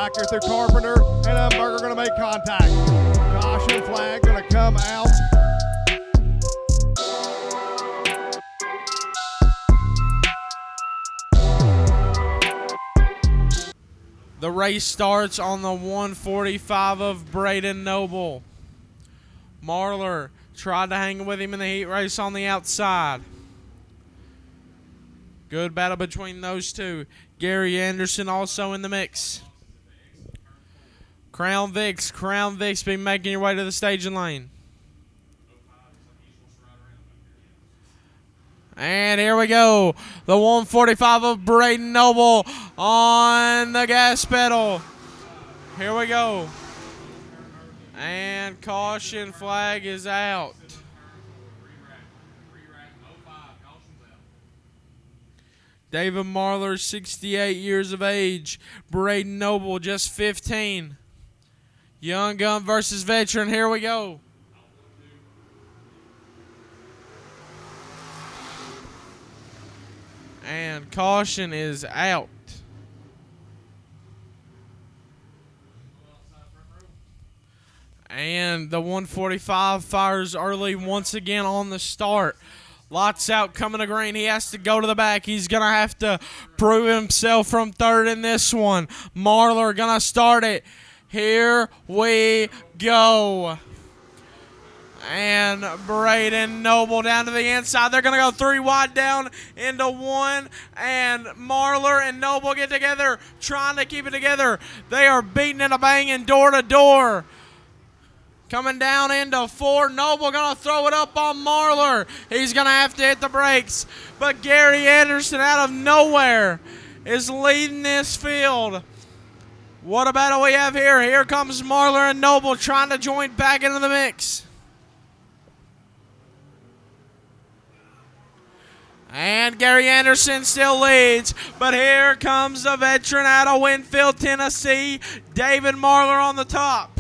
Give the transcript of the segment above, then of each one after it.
back here through Carpenter, and Dunbar are going to make contact. Caution flag going to come out. The race starts on the 145 of Braden Noble. Marlar tried to hang with him in the heat race on the outside. Good battle between those two. Gary Anderson also in the mix. Crown Vicks be making your way to the staging lane. And here we go. The 145 of Braden Noble on the gas pedal. Here we go. And caution flag is out. David Marlar, 68 years of age. Braden Noble, just 15. Young gun versus veteran. Here we go. And caution is out. And the 145 fires early once again on the start. Lots out coming to green. He has to go to the back. He's going to have to prove himself from third in this one. Marlar going to start it. Here we go. And Braden Noble down to the inside. They're going to go 3 wide down into 1. And Marlar and Noble get together, trying to keep it together. They are beating and banging door to door. Coming down into 4. Noble going to throw it up on Marlar. He's going to have to hit the brakes. But Gary Anderson out of nowhere is leading this field. What a battle we have here. Here comes Marlar and Noble trying to join back into the mix. And Gary Anderson still leads, but here comes the veteran out of Winfield, Tennessee, David Marlar on the top.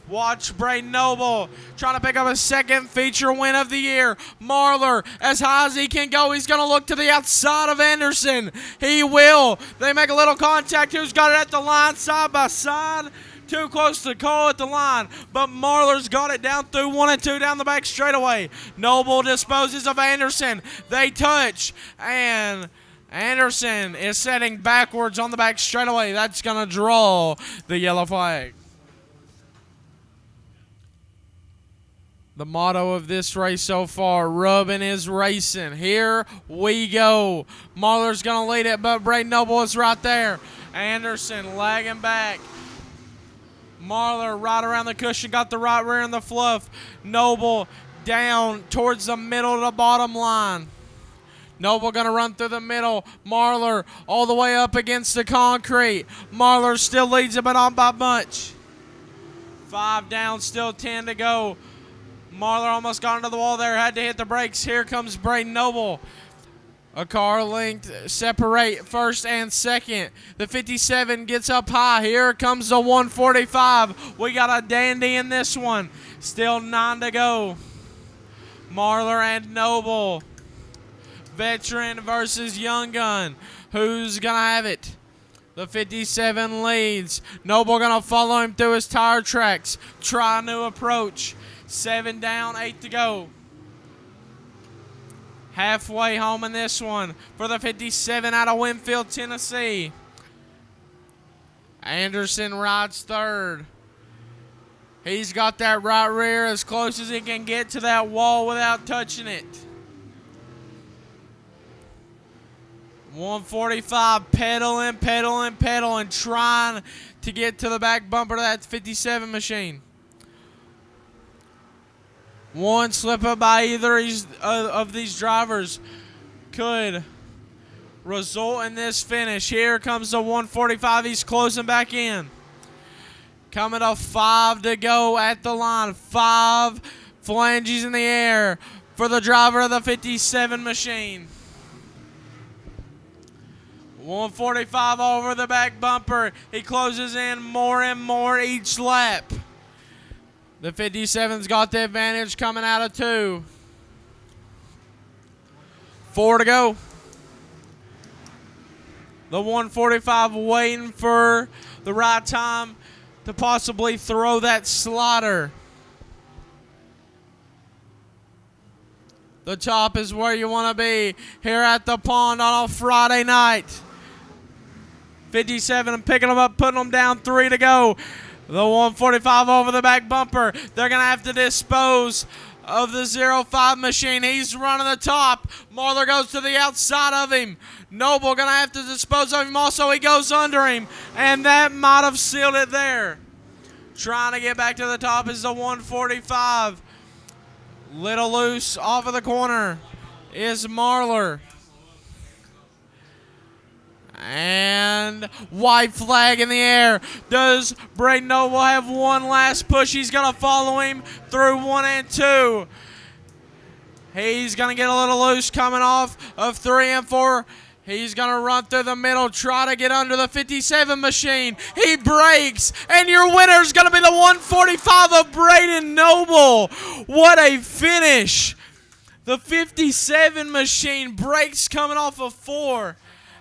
Watch Braden Noble trying to pick up a second feature win of the year. Marlar, as high as he can go, he's going to look to the outside of Anderson. He will. They make a little contact. Who's got it at the line side by side? Too close to call at the line, but Marlar's got it down through 1 and 2 down the back straightaway. Noble disposes of Anderson. They touch, and Anderson is setting backwards on the back straightaway. That's going to draw the yellow flag. The motto of this race so far, rubbing is racing. Here we go. Marlar's going to lead it, but Braden Noble is right there. Anderson lagging back. Marlar right around the cushion, got the right rear in the fluff. Noble down towards the middle to the bottom line. Noble going to run through the middle. Marlar all the way up against the concrete. Marlar still leads it, but not by much. 5 down, still 10 to go. Marlar almost got into the wall there, had to hit the brakes. Here comes Braden Noble. A car length separate first and second. The 57 gets up high. Here comes the 145. We got a dandy in this one. Still 9 to go. Marlar and Noble. Veteran versus young gun. Who's going to have it? The 57 leads. Noble going to follow him through his tire tracks. Try a new approach. 7 down, 8 to go. Halfway home in this one for the 57 out of Winfield, Tennessee. Anderson rides third. He's got that right rear as close as he can get to that wall without touching it. 145 pedaling, trying to get to the back bumper of that 57 machine. One slip up by either of these drivers could result in this finish. Here comes the 145. He's closing back in. Coming to 5 to go at the line. 5 flanges in the air for the driver of the 57 machine. 145 over the back bumper. He closes in more and more each lap. The 57's got the advantage coming out of 2. 4 to go. The 145 waiting for the right time to possibly throw that slider. The top is where you want to be here at the pond on a Friday night. 57 and picking them up, putting them down, 3 to go. The 145 over the back bumper. They're going to have to dispose of the 05 machine. He's running the top. Marler goes to the outside of him. Noble going to have to dispose of him also. He goes under him, and that might have sealed it there. Trying to get back to the top is the 145. Little loose off of the corner is Marler. And white flag in the air. Does Braden Noble have one last push? He's going to follow him through 1 and 2. He's going to get a little loose coming off of 3 and 4. He's going to run through the middle, try to get under the 57 machine. He breaks, and your winner is going to be the 145 of Braden Noble. What a finish. The 57 machine breaks coming off of 4.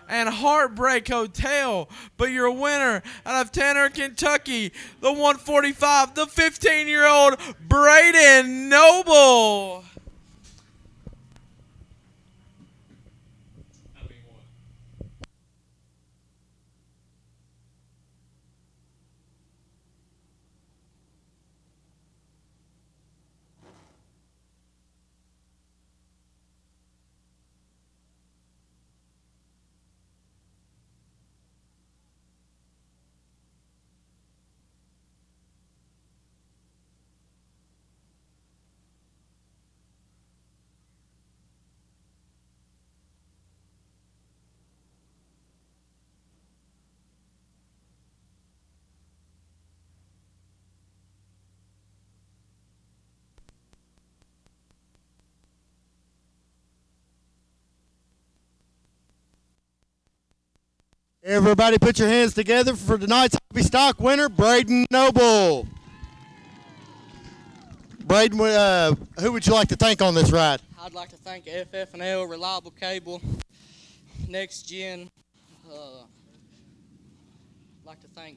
And Heartbreak Hotel, but your winner out of Tanner, Kentucky, the 145, the 15-year-old Braden Noble. Everybody put your hands together for tonight's Hobby Stock winner, Braden Noble. Braden, who would you like to thank on this ride? I'd like to thank FF&L, Reliable Cable, Next Gen. I'd like to thank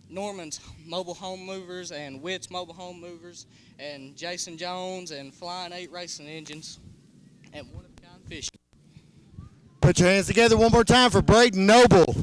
Norman's Mobile Home Movers and Witt's Mobile Home Movers and Jason Jones and Flying 8 Racing Engines and One of a Kind Fishing. Put your hands together one more time for Braden Noble.